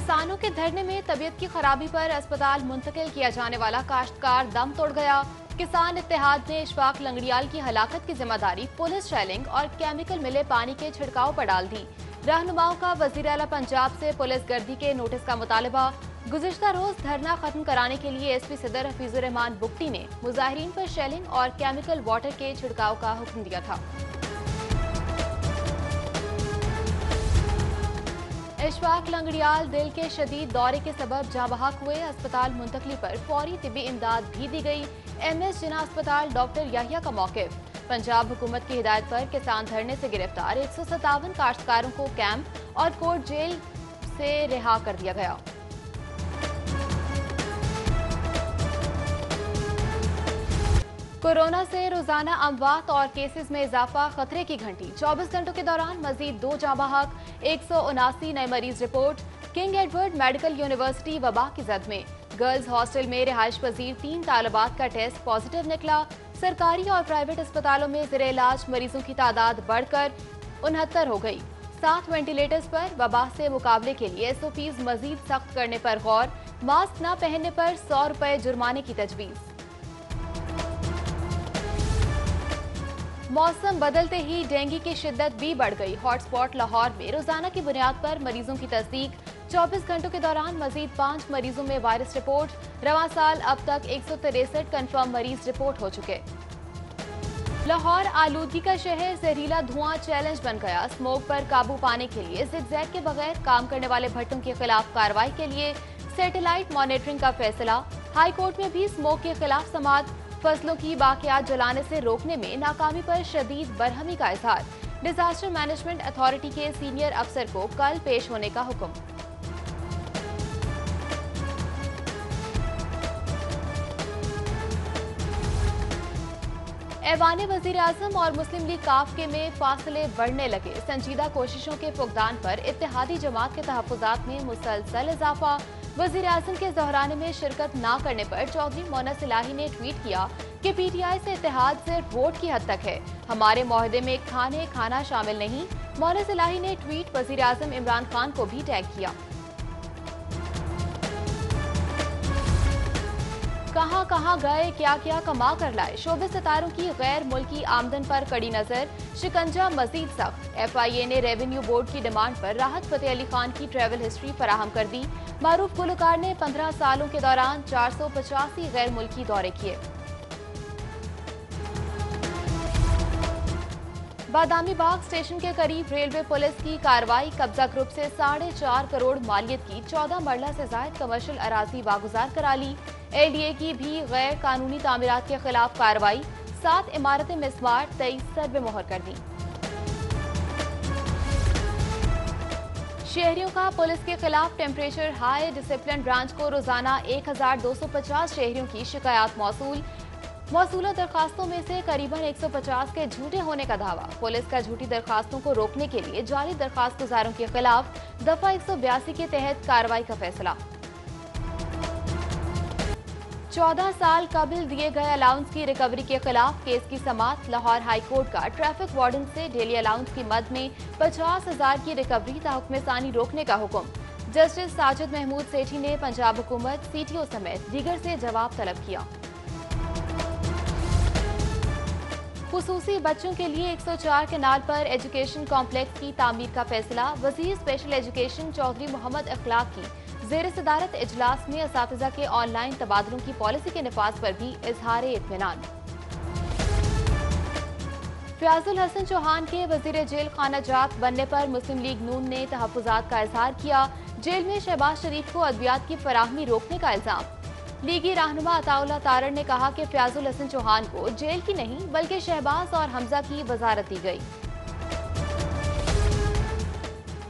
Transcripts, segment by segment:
किसानों के धरने में तबीयत की खराबी पर अस्पताल मुंतकिल किया जाने वाला काश्तकार दम तोड़ गया। किसान इत्तेहाद ने इशफाक लंगड़ियाल की हलाकत की जिम्मेदारी पुलिस शेलिंग और केमिकल मिले पानी के छिड़काव पर डाल दी। रहनुमाओं का वजीर आला पंजाब से पुलिस गर्दी के नोटिस का मुतालबा। गुज़िश्ता रोज धरना खत्म कराने के लिए एसपी सदर हफीजुर रहमान बुगटी ने मुजाहिरीन पर शेलिंग और केमिकल वाटर के छिड़काव का हुक्म दिया था। इशफाक लंगड़ियाल दिल के शदीद दौरे के सबब जाँ बहक हुए। अस्पताल मुंतकली पर फौरी तिब्बी इमदाद भी दी गई। एमएस जिना अस्पताल डॉक्टर याहिया का मौकिफ। पंजाब हुकूमत की हिदायत पर किसान धरने से गिरफ्तार 157 काश्तकारों को कैंप और कोर्ट जेल से रिहा कर दिया गया। कोरोना से रोजाना अमवात और केसेस में इजाफा, खतरे की घंटी। 24 घंटों के दौरान मजीद 2 जाँ बहक, 179 नए मरीज report. King Edward Medical University वबा की जद में। गर्ल्स हॉस्टल में रिहाइश पजीर 3 तालिबात का टेस्ट पॉजिटिव निकला। सरकारी और प्राइवेट अस्पतालों में ज़ेरे इलाज मरीजों की तादाद बढ़कर 69 हो गई। 7 वेंटिलेटर्स पर। वबा से मुकाबले के लिए एसओपीज मजीद सख्त करने पर गौर। मास्क न पहनने पर 100 रुपए जुर्माने की तजवीज। मौसम बदलते ही डेंगू की शिद्दत भी बढ़ गई। हॉटस्पॉट लाहौर में रोजाना की बुनियाद पर मरीजों की तस्दीक। 24 घंटों के दौरान मजीद 5 मरीजों में वायरस रिपोर्ट। रवां साल अब तक 163 कंफर्म मरीज रिपोर्ट हो चुके। लाहौर आलूदगी का शहर, जहरीला धुआं चैलेंज बन गया। स्मोक पर काबू पाने के लिए जिगजैग के बगैर काम करने वाले भट्टों के खिलाफ कार्रवाई के लिए सैटेलाइट मॉनिटरिंग का फैसला। हाई कोर्ट में भी स्मोक के खिलाफ समाअत। फसलों की बाकियात जलाने से रोकने में नाकामी पर शदीद बरहमी का इजहार। डिजास्टर मैनेजमेंट अथॉरिटी के सीनियर अफसर को कल पेश होने का हुक्म। ऐवान वजीर आजम और मुस्लिम लीग काफ में फासले बढ़ने लगे। संजीदा कोशिशों के फुकदान पर इत्तेहादी जमात के तहफ्फुजात में मुसलसल इजाफा। वजीर आजम के दोहराने में शिरकत न करने पर चौधरी मोनस इलाही ने ट्वीट किया कि पीटीआई से इत्तेहाद सिर्फ वोट की हद तक है, हमारे मुआहदे में खाना शामिल नहीं। मोनस इलाही ने ट्वीट वजीर आजम इमरान खान को भी टैग किया। कहां कहां गए, क्या क्या कमा कर लाए। शोबे सितारों की गैर मुल्की आमदन पर कड़ी नजर, शिकंजा मजीद सख्त। एफआईए ने रेवेन्यू बोर्ड की डिमांड पर राहत फतेह अली खान की ट्रैवल हिस्ट्री फराहम कर दी। मारूफ गुलकार ने 15 सालों के दौरान 485 गैर मुल्की दौरे किए। बादामी बाग स्टेशन के करीब रेलवे पुलिस की कार्रवाई। कब्जा ग्रुप से 4.5 करोड़ मालियत की 14 मरला से जायद कमर्शियल अराजी वागुजार करा ली। एलडीए की भी गैर कानूनी तामीरात के खिलाफ कार्रवाई। 7 इमारतें मिसमार, 23 सर्वे मोहर कर दी। शहरियों का पुलिस के खिलाफ टेम्परेचर हाई। डिसिप्लिन ब्रांच को रोजाना 1250 शहरियों की शिकायत मौसूला दरखास्तों में से करीबन 150 के झूठे होने का दावा। पुलिस का झूठी दरखास्तों को रोकने के लिए जाली दरखास्त गुजारों के खिलाफ दफा 182 के तहत कार्रवाई का फैसला। 14 साल कबल दिए गए अलाउंस की रिकवरी के खिलाफ केस की समाअत। लाहौर हाई कोर्ट का ट्रैफिक वार्डन से डेली अलाउंस की मद में 50,000 की रिकवरी ताहुक्म सानी रोकने का हुक्म। जस्टिस साजिद महमूद सेठी ने पंजाब हुकूमत, सीटीओ समेत दीगर से जवाब तलब किया। खुसूसी बच्चों के लिए 104 केनाल पर एजुकेशन कॉम्प्लेक्स की तामीर का फैसला। वजीर स्पेशल एजुकेशन चौधरी मोहम्मद अखलाक की ज़ेर सदारत इजलास में असातिज़ा के ऑनलाइन तबादलों की पॉलिसी के निफाज पर भी इजहार इत्मीनान। फयाजुल हसन चौहान के वजीर जेल खाना जात बनने पर मुस्लिम लीग नून ने तहफ्फुजात का इजहार किया। जेल में शहबाज शरीफ को अद्वियात की फराहमी रोकने का इल्जाम। लीगी रहनुमा अताउल्लाह तारड़ ने कहा कि फयाजुल हसन चौहान को जेल की नहीं बल्कि शहबाज और हमजा की वजारत दी गई।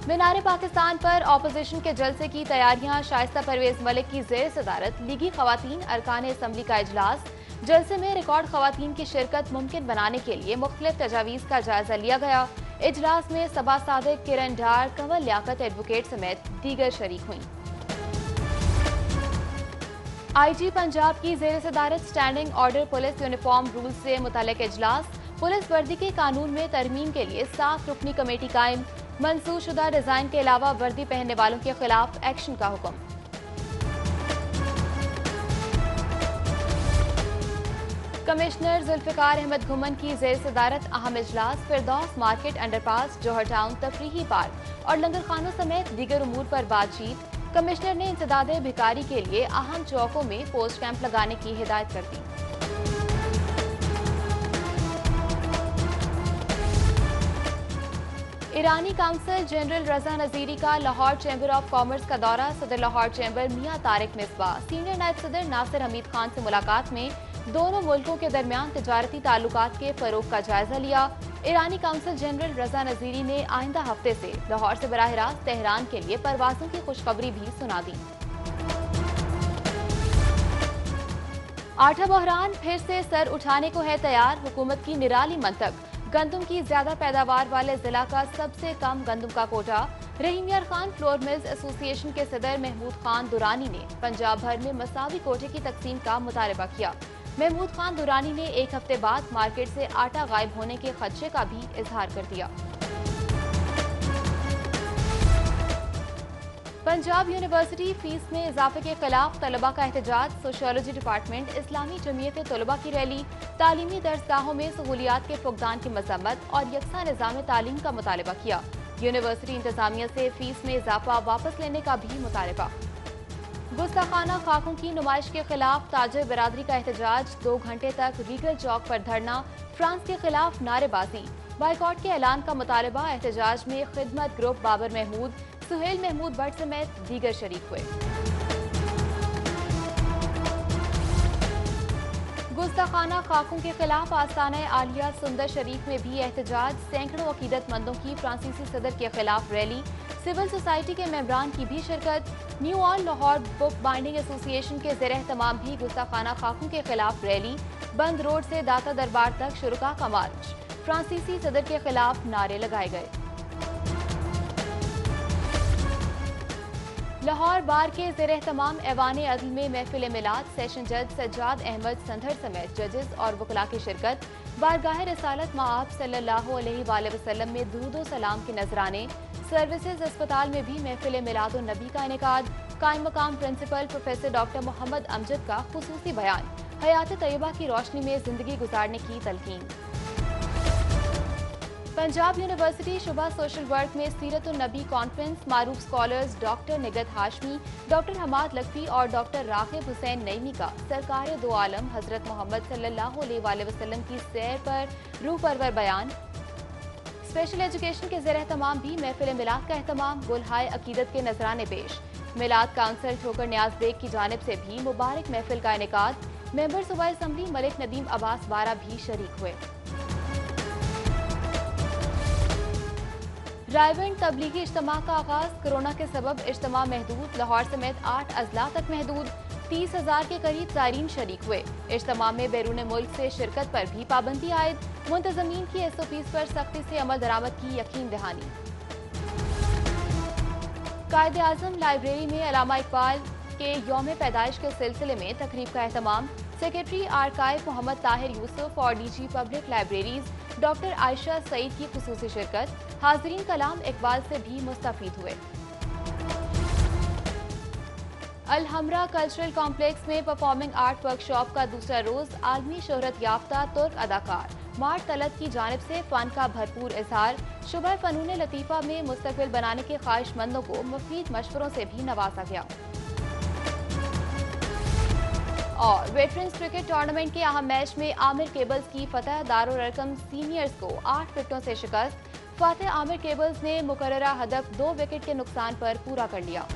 मीनार पाकिस्तान पर ऑपोजिशन के जलसे की तैयारियां। शाइस्ता परवेज मलिक की जेर सदारत लीगी खवातीन अरकान असम्बली का इजलास। जलसे में रिकॉर्ड खवातीन की शिरकत मुमकिन बनाने के लिए मुख्तलिफ तजावीज का जायजा लिया गया। इजलास में सबा सादिक, किरण डार, कंवल लियाकत एडवोकेट समेत दीगर शरीक हुई। आईजी पंजाब की जेर सदारत standing order police uniform rule से मुतालिक इजलास। पुलिस वर्दी के कानून में तरमीम के लिए 7 रुकनी कमेटी कायम। मंसूरशुदा डिजाइन के अलावा वर्दी पहनने वालों के खिलाफ एक्शन का हुक्म। कमिश्नर जुल्फिकार अहमद घुमन की जेर सदारत अहम इजलास फिरदौस मार्केट, अंडरपास, जौहर टाउन, तफरीही पार्क और लंगर खानों समेत दीगर उमूर पर बातचीत। कमिश्नर ने इंसदादे भिखारी के लिए अहम चौकों में पोस्ट कैंप लगाने की हिदायत कर दी। ईरानी काउंसिल जनरल रजा नजीरी का लाहौर चैम्बर ऑफ कॉमर्स का दौरा। सदर लाहौर चैम्बर मियां तारिक मिसबाह, सीनियर नायब सदर नासिर हमीद खान से मुलाकात में दोनों मुल्कों के दरमियान तिजारती ताल्लुकात के फरोग का जायजा लिया। ईरानी काउंसिल जनरल रजा नजीरी ने आइंदा हफ्ते से लाहौर से बराह रास्त तेहरान के लिए परवाजों की खुशखबरी भी सुना दी। आटा बहरान फिर से सर उठाने को है तैयार। हुकूमत की निराली मंतक। गंदम की ज्यादा पैदावार वाले जिला का सबसे कम गंदम का कोटा। रहीम यार खान फ्लोर मिल्स एसोसिएशन के सदर महमूद खान दुरानी ने पंजाब भर में मसावी कोटे की तकसीम का मुतालबा किया। महमूद खान दुरानी ने एक हफ्ते बाद मार्केट से आटा गायब होने के खदशे का भी इजहार कर दिया। पंजाब यूनिवर्सिटी फीस में इजाफे के खिलाफ तलबा का एहतजाज। सोशियोलॉजी डिपार्टमेंट, इस्लामी जमीयत तलबा की रैली। तालीमी दरसगाहों में सहूलियात के फुकदान की मजम्मत और यकसा निज़ाम तालीम का मुतालबा किया। यूनिवर्सिटी इंतजामिया से फीस में इजाफा वापस लेने का भी मुतालबा। गुस्ताखाना खाकों की नुमाइश के खिलाफ ताजिर बिरादरी का एहतजाज। 2 घंटे तक रीगल चौक पर धरना। फ्रांस के खिलाफ नारेबाजी। बाइकॉट के ऐलान का मुतालबा। एहतजाज में खिदमत ग्रुप, बाबर महमूद, सुहेल महमूद भट्ट समेत दीगर शरीक हुए। गुस्ताखाना खाकों के खिलाफ आस्ताना आलिया सुंदर शरीफ में भी एहतजाज। सैकड़ों अकीदतमंदों की फ्रांसीसी सदर के खिलाफ रैली। सिविल सोसाइटी के मेंबरान की भी शिरकत। New on Lahore book binding association के ज़ेर एहतमाम भी गुस्ताखाना खाकों के खिलाफ रैली। बंद रोड से दाता दरबार तक शुरका का मार्च। फ्रांसीसी सदर के खिलाफ नारे लगाए गए। लाहौर बार के ज़ेर एहतमाम ऐवान अदल में महफिल मिलाद। सेशन जज सज्जाद अहमद संधर समेत जजेस और वकला की शिरकत। बारगाह रिसालत माआब सल्लल्लाहु अलैहि वसल्लम में दूध व सलाम के नजराने। सर्विसेज अस्पताल में भी महफिल मिलाद नबी का इनेकाद। कायम मकाम principal professor doctor Mohammad Amjad का खुसूसी बयान। हयात तैयबा की रोशनी में जिंदगी गुजारने की तलकीन। पंजाब यूनिवर्सिटी शुबा सोशल वर्क में सीरत नबी कॉन्फ्रेंस। मारूफ scholars doctor निगत Hashmi, doctor Hammad Lakhvi और डॉक्टर रागिब हुसैन नईमी का सरकार दो आलम हजरत मोहम्मद सल्लल्लाहु अलैहि वसल्लम की सैर पर रूह परवर बयान। स्पेशल एजुकेशन के ज़ेर एहतमाम भी महफिल मिलाद का एहतमाम। गुलहाय अकीदत के नजराने पेश। मिलाद काउंसिल ठोकर न्याज बेग की जानिब से भी मुबारक महफिल का इनेकाद। मेंबर सूबाई असम्बली मलिक नदीम अब्बास बारा भी शरीक हुए। रायविंड तबलीगी इज्तिमा का आगाज। कोरोना के सबब इज्तिमा महदूद। लाहौर समेत 8 अजला तक महदूद। 30,000 के करीब ज़ायरीन शरीक हुए। इज्तिमा में बैरून मुल्क से शिरकत पर भी पाबंदी आयद। मुंतज़मीन की SOPs पर सख्ती से अमल दरामद की यकीन दहानी। कायदे आज़म लाइब्रेरी में अल्लामा इकबाल के यौम पैदाइश के सिलसिले में तकरीब का एहतमाम। सेक्रेटरी आर्काइव मोहम्मद ताहिर यूसुफ और DG public libraries doctor Ayesha Saeed की खुसूसी शिरकत। हाज़रीन कलाम इकबाल से भी मुस्तफीद हुए। अलहमरा कल्चरल कॉम्प्लेक्स में परफॉर्मिंग आर्ट वर्कशॉप का दूसरा रोज। आलमी शोहरत याफ्ता तुर्क अदाकार मार्ट तलत की जानिब से फन का भरपूर इजहार। शुबह फनून लतीफ़ा में मुस्तकबिल बनाने के ख्वाहिशमंदों को मुफीद मशवरों से भी नवाजा गया। और वेटरन्स क्रिकेट टूर्नामेंट के अहम मैच में आमिर केबल्स की फतह। दारुल अरकम सीनियर्स को 8 विकेटों से शिकस्त। फातेह आमिर केबल्स ने मुकर्ररा हदफ 2 विकेट के नुकसान पर पूरा कर लिया।